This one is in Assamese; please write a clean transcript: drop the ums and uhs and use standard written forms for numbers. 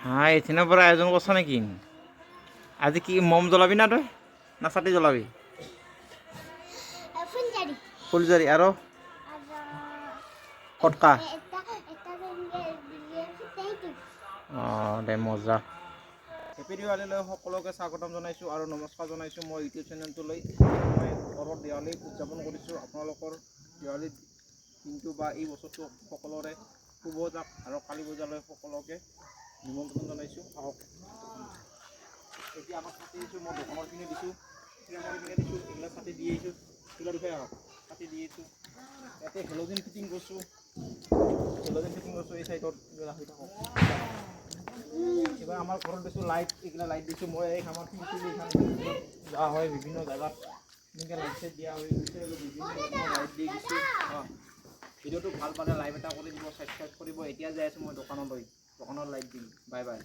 হাই এথিনৰ পৰা আয়োজন কৰছ নেকি? আজি কি মম জ্বলাবি না তই না চাটি জ্বলাবি? ফুলজাৰি আৰু ফটকা। অঁ দে মজা। হেপী দিৱালীলৈ সকলোকে স্বাগতম জনাইছোঁ আৰু নমস্কাৰ জনাইছোঁ মই ইউটিউব চেনেলটোলৈ। মই ঘৰত দেৱালী উদযাপন কৰিছোঁ। আপোনালোকৰ দেৱালী দিনটো বা এই বছৰটো সকলোৰে শুভ যাওক আৰু কালী পূজালৈ সকলোকে নিমন্ত্ৰণ জনাইছোঁ। আহক এতিয়া আমাক ছাতি দিছোঁ, মই দোকানৰ পিনে দিছোঁ, পিনে দিছোঁ, এইবিলাক ছাতি দি আহিছোঁ। তোলাৰ বিষয়ে আহক ছাতি দি আহিছোঁ। ইয়াতে হেল'জিন ফিটিং কৰিছোঁ, এই চাইডত হৈ থাকক। এইবাৰ আমাৰ ঘৰত দিছোঁ লাইট, এইগিলা লাইট দিছোঁ মই। এই আমাৰ যোৱা হয় বিভিন্ন জেগাত এনেকৈ লাইট চাইট দিয়া হৈ গৈছে, বিভিন্ন লাইট দি দিছোঁ। ভিডিঅ'টো ভাল পালে লাইভ এটা কৰি দিব, ছাবস্ক্ৰাইব কৰিব। এতিয়া যাই আছোঁ মই দোকানলৈ, দোকানত লাইট দিম। Bye bye.